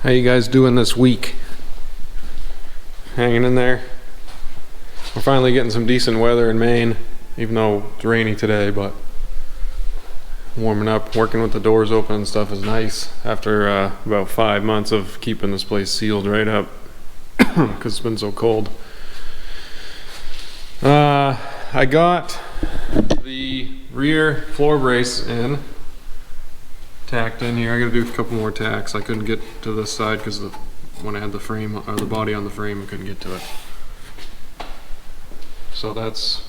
How you guys doing this week? Hanging in there? We're finally getting some decent weather in Maine, even though it's rainy today, but warming up. Working with the doors open and stuff is nice after about 5 months of keeping this place sealed right up because it's been so cold. I got the rear floor brace tacked in here. I gotta do a couple more tacks. I couldn't get to this side because when I had the frame or the body on the frame, I couldn't get to it. So that's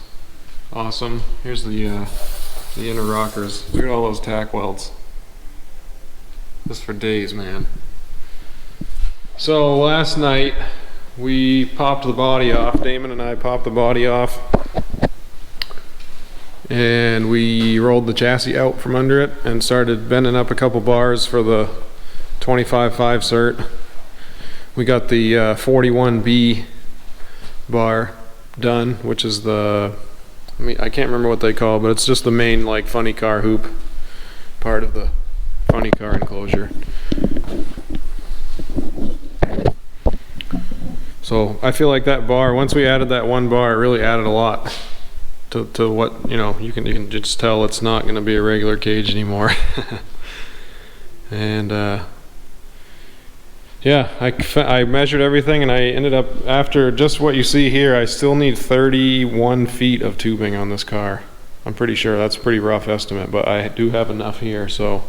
awesome. Here's the inner rockers. Look at all those tack welds. Just for days, man. So last night we popped the body off. Damon and I popped the body off, and we rolled the chassis out from under it and started bending up a couple bars for the 25.5 cert. We got the 41B bar done, which is I can't remember what they call it, but it's just the main like funny car hoop part of the funny car enclosure. So I feel like that bar, once we added that one bar, it really added a lot to what, you can just tell it's not going to be a regular cage anymore. And yeah, I measured everything, and I ended up, after just what you see here, I still need 31 feet of tubing on this car. I'm pretty sure that's a pretty rough estimate, but I do have enough here, so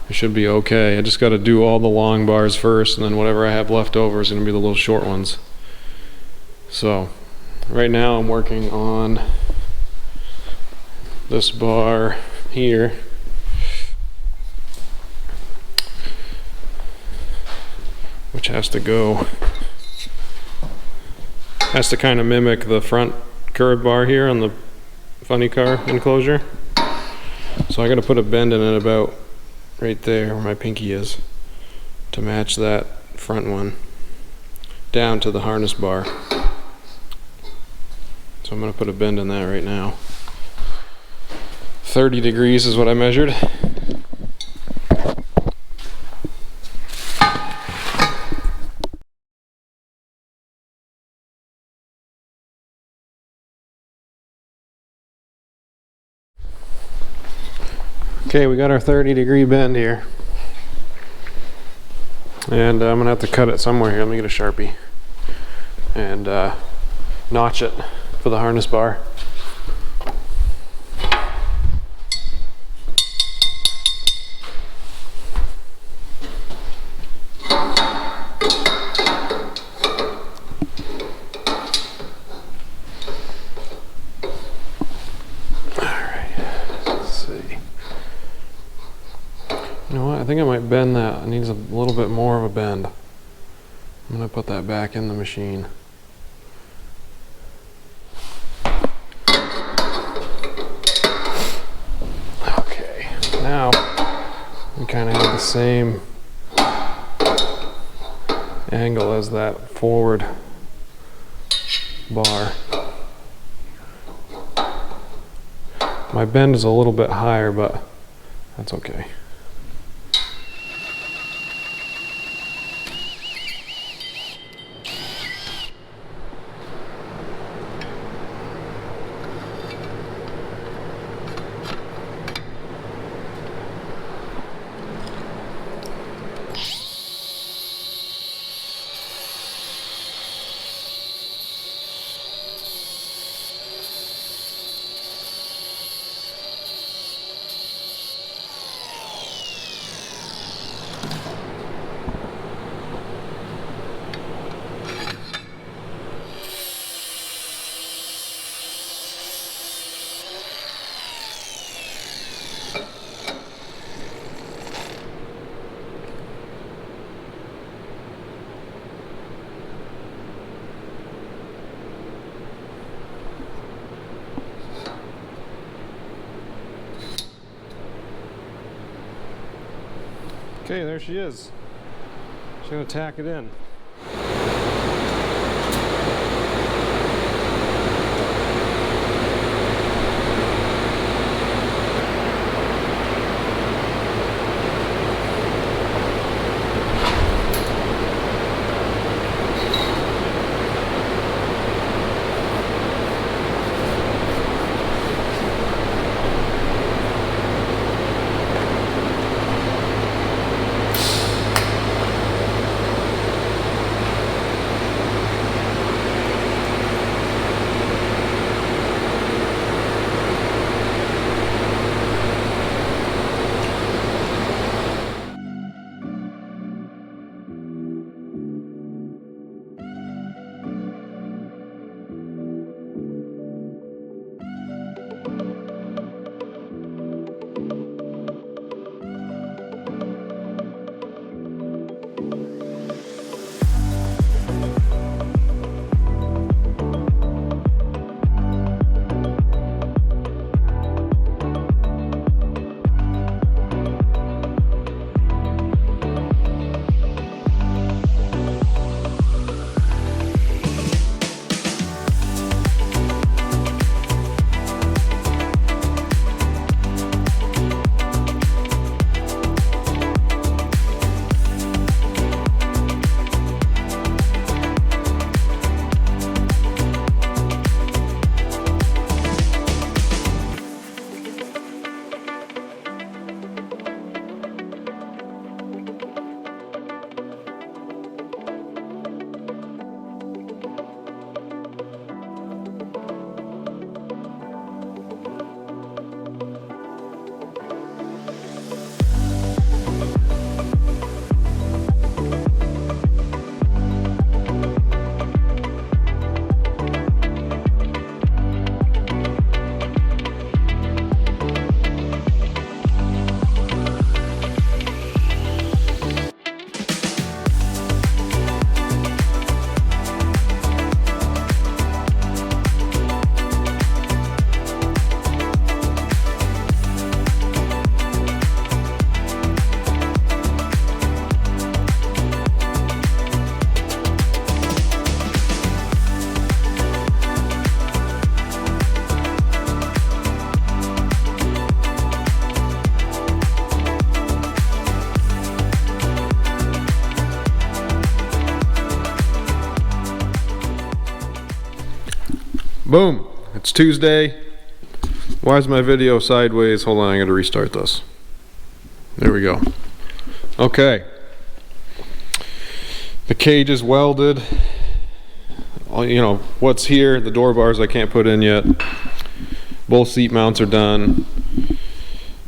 it should be okay. I just got to do all the long bars first, and then whatever I have left over is going to be the little short ones. So right now I'm working on this bar here. Which has to kind of mimic the front curved bar here on the funny car enclosure. So I got to put a bend in it about right there where my pinky is to match that front one down to the harness bar. So I'm going to put a bend in that right now. 30 degrees is what I measured. Okay, we got our 30-degree bend here, and I'm gonna have to cut it somewhere here. Let me get a Sharpie and notch it for the harness bar. You know what? I think I might bend that. It needs a little bit more of a bend. I'm going to put that back in the machine. Okay, now we kind of have the same angle as that forward bar. My bend is a little bit higher, but that's okay. Okay, there she is. She's gonna tack it in. Boom! It's Tuesday. Why is my video sideways? Hold on, I gotta restart this. There we go. Okay. The cage is welded. You know, what's here, the door bars I can't put in yet. Both seat mounts are done.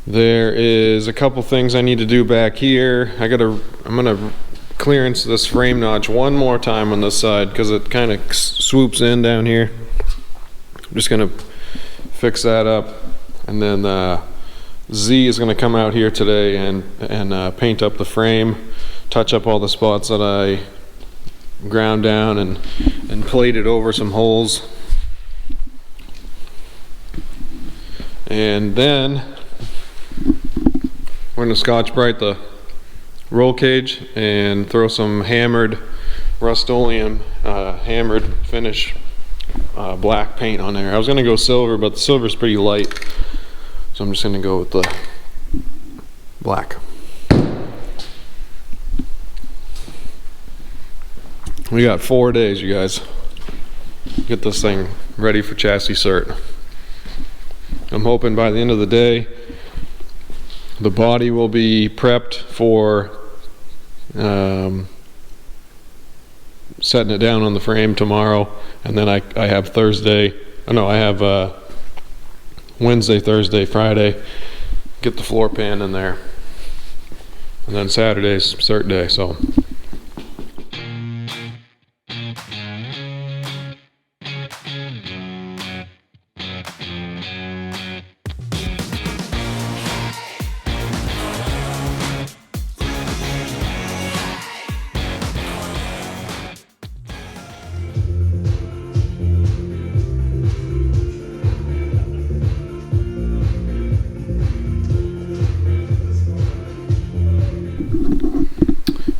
There is a couple things I need to do back here. I'm gonna clearance this frame notch one more time on this side because it kind of swoops in down here. I'm just gonna fix that up, and then Z is gonna come out here today and paint up the frame, touch up all the spots that I ground down and plated over some holes. And then we're gonna Scotch-Brite the roll cage and throw some hammered Rust-Oleum hammered finish black paint on there. I was gonna go silver, but the silver's pretty light, so I'm just gonna go with the black. We got 4 days, you guys. Get this thing ready for chassis cert. I'm hoping by the end of the day the body will be prepped for setting it down on the frame tomorrow, and then I have Wednesday, Thursday, Friday, get the floor pan in there, and then Saturday's cert day. So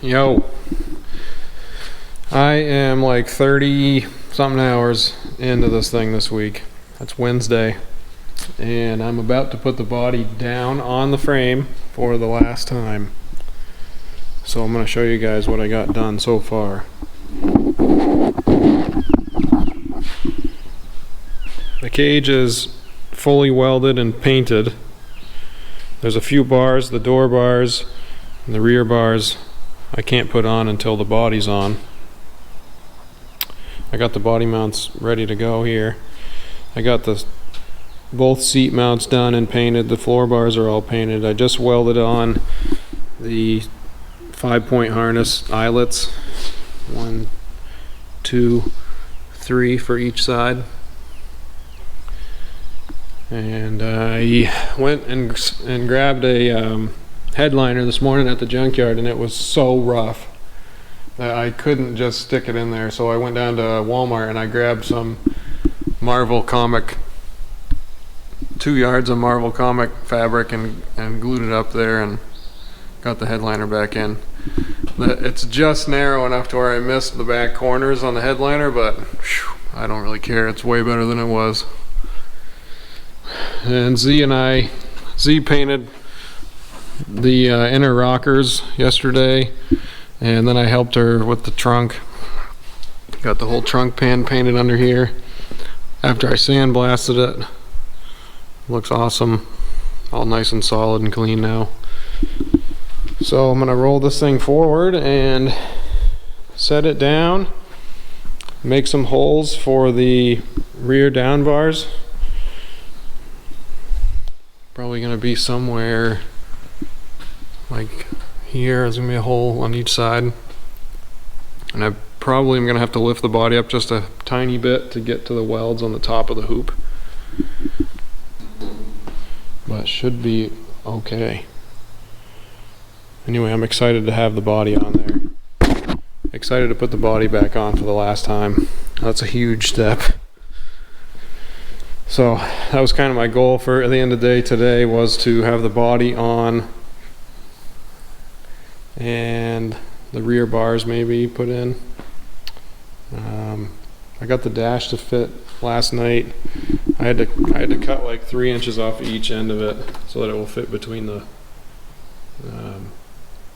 yo, I am like 30 something hours into this thing this week. That's Wednesday, and I'm about to put the body down on the frame for the last time. So I'm going to show you guys what I got done so far. The cage is fully welded and painted. There's a few bars, the door bars and the rear bars I can't put on until the body's on. I got the body mounts ready to go here. I got both seat mounts done and painted. The floor bars are all painted. I just welded on the 5-point harness eyelets. 1, 2, 3 for each side. And I went and grabbed a headliner this morning at the junkyard, and it was so rough that I couldn't just stick it in there. So I went down to Walmart and I grabbed some Marvel comic, 2 yards of Marvel comic fabric, and glued it up there and got the headliner back in. It's just narrow enough to where I missed the back corners on the headliner, but whew, I don't really care. It's way better than it was. And Z painted the inner rockers yesterday, and then I helped her with the trunk. Got the whole trunk pan painted under here after I sandblasted it. Looks awesome, all nice and solid and clean now. So I'm gonna roll this thing forward and set it down, make some holes for the rear down bars. Probably gonna be somewhere like here. There's gonna be a hole on each side, and I probably am gonna have to lift the body up just a tiny bit to get to the welds on the top of the hoop, but should be okay. Anyway, I'm excited to have the body on there. Excited to put the body back on for the last time. That's a huge step. So that was kind of my goal for at the end of the day today, was to have the body on and the rear bars maybe put in. I got the dash to fit last night. I had to cut like 3 inches off each end of it so that it will fit between the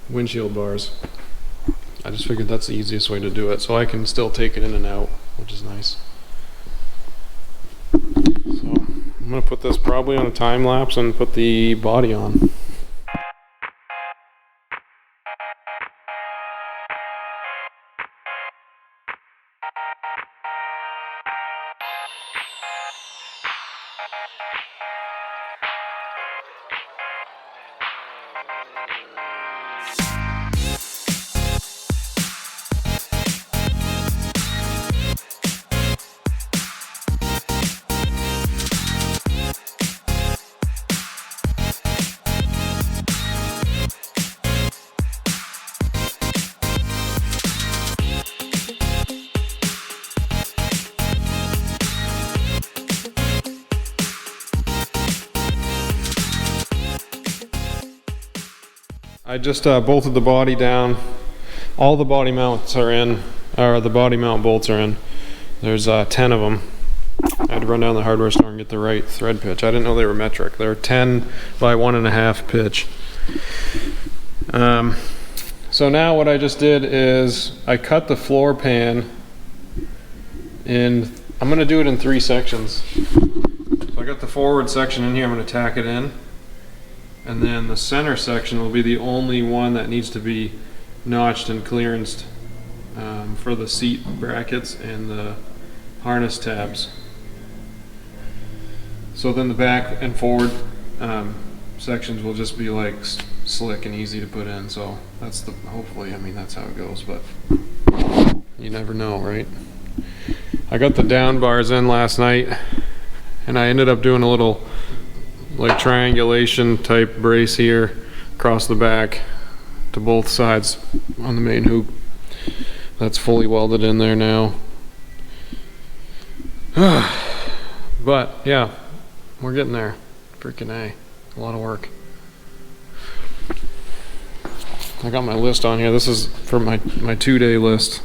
windshield bars. I just figured that's the easiest way to do it, so I can still take it in and out, which is nice. I'm gonna put this probably on a time lapse and put the body on. I just bolted the body down. All the body mounts are in, or the body mount bolts are in. There's 10 of them. I had to run down to the hardware store and get the right thread pitch. I didn't know they were metric. They're 10 by 1.5 pitch. So now what I just did is I cut the floor pan in, I'm gonna do it in 3 sections. So I got the forward section in here, I'm gonna tack it in. And then the center section will be the only one that needs to be notched and clearanced for the seat brackets and the harness tabs. So then the back and forward sections will just be like slick and easy to put in. So that's the, hopefully, I mean, that's how it goes, but you never know, right? I got the down bars in last night and I ended up doing a little like triangulation type brace here across the back to both sides on the main hoop. That's fully welded in there now. But yeah, we're getting there. Freaking A lot of work. I got my list on here. This is for my 2-day list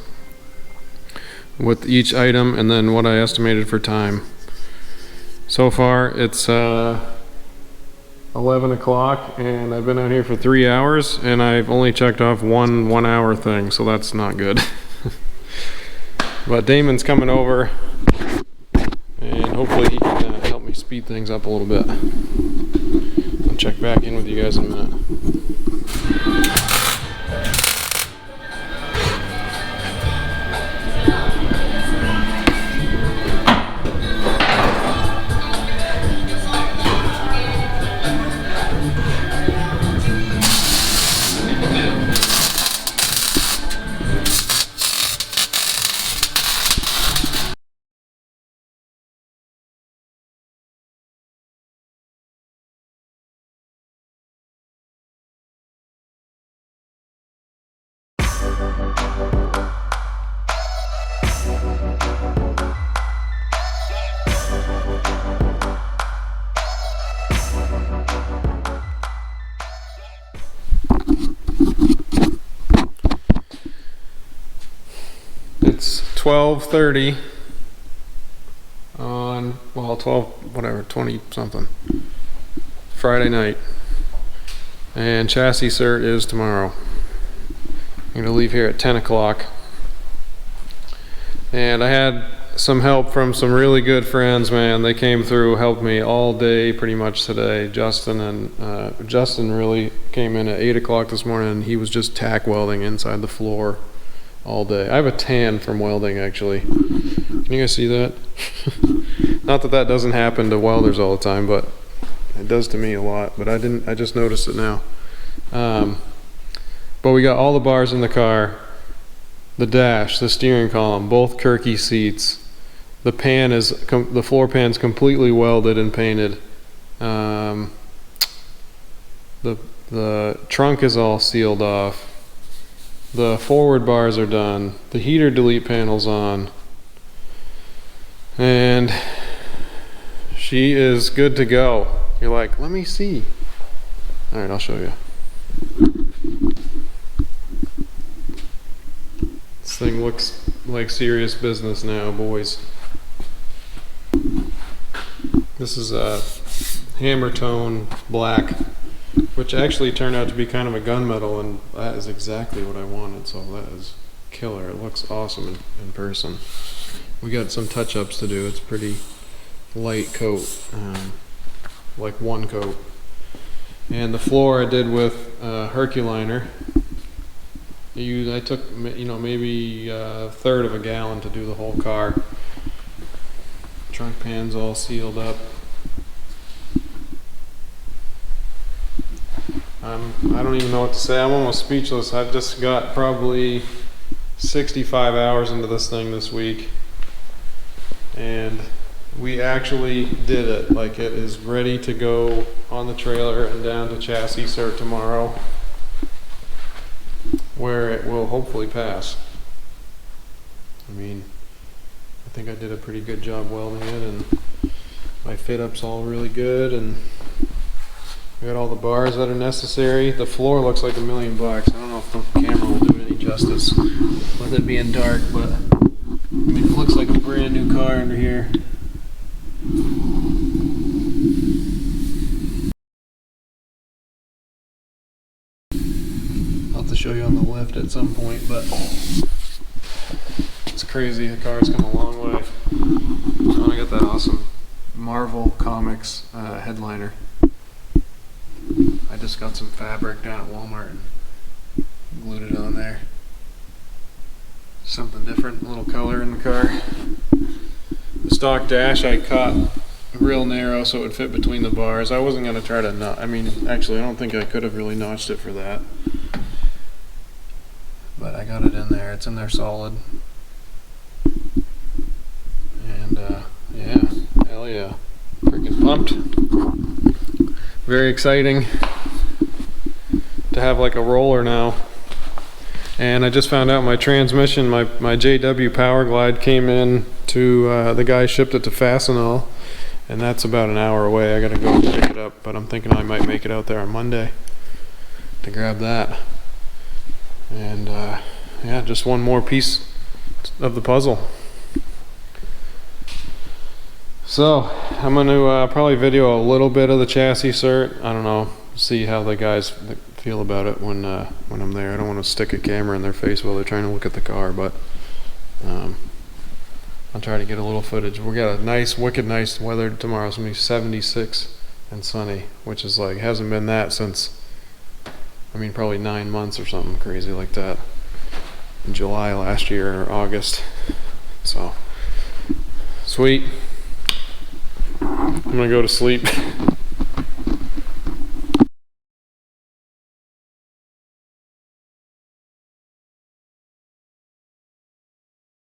with each item and then what I estimated for time. So far it's 11 o'clock and I've been out here for 3 hours and I've only checked off one hour thing, so that's not good. But Damon's coming over and hopefully he can help me speed things up a little bit. I'll check back in with you guys in a minute. It's 12:30 on, well, 20 something, Friday night, and chassis cert is tomorrow. I'm gonna leave here at 10 o'clock, and I had some help from some really good friends, man. They came through, helped me all day pretty much today. Justin really came in at 8 o'clock this morning and he was just tack welding inside the floor all day. I have a tan from welding, actually. Can you guys see that? Not that that doesn't happen to welders all the time, but it does to me a lot. But I just noticed it now. But we got all the bars in the car, the dash, the steering column, both Kirky seats. The pan is the floor pan's completely welded and painted. The trunk is all sealed off. The forward bars are done. The heater delete panel's on. And she is good to go. You're like, let me see. All right, I'll show you. This thing looks like serious business now, boys. This is a hammer tone black, which actually turned out to be kind of a gunmetal, and that is exactly what I wanted, so that is killer. It looks awesome in person. We got some touch-ups to do. It's pretty light coat. like one coat. And the floor I did with Herculiner. I took, you know, maybe a third of a gallon to do the whole car. Trunk pan's all sealed up. I don't even know what to say. I'm almost speechless. I've just got probably 65 hours into this thing this week. And we actually did it. Like, it is ready to go on the trailer and down to chassis cert tomorrow, where it will hopefully pass. I mean, I think I did a pretty good job welding it, and my fit up's all really good, and I got all the bars that are necessary. The floor looks like $1 million. I don't know if the camera will do it any justice with it being dark, but I mean, it looks like a brand new car under here. I'll have to show you on the lift at some point, but it's crazy. The car's come a long way. Oh, I got that awesome Marvel Comics headliner. I just got some fabric down at Walmart and glued it on there. Something different, a little color in the car. The stock dash I cut real narrow so it would fit between the bars. I wasn't going to try to notch. I mean, actually, I don't think I could have really notched it for that. But I got it in there. It's in there solid. And yeah, hell yeah. Freaking pumped. Very exciting to have like a roller now. And I just found out my transmission, my JW Power Glide came in to, the guy shipped it to Fastenal, and that's about an hour away. I gotta go pick it up, but I'm thinking I might make it out there on Monday to grab that. And yeah, just one more piece of the puzzle. So I'm going to probably video a little bit of the chassis cert. I don't know, see how the guys feel about it when I'm there. I don't want to stick a camera in their face while they're trying to look at the car, but I'll try to get a little footage. We got a nice, wicked nice weather tomorrow. It's going to be 76 and sunny, which is like, hasn't been that since, I mean, probably 9 months or something crazy like that. In July last year, or August. So, sweet. I'm gonna go to sleep.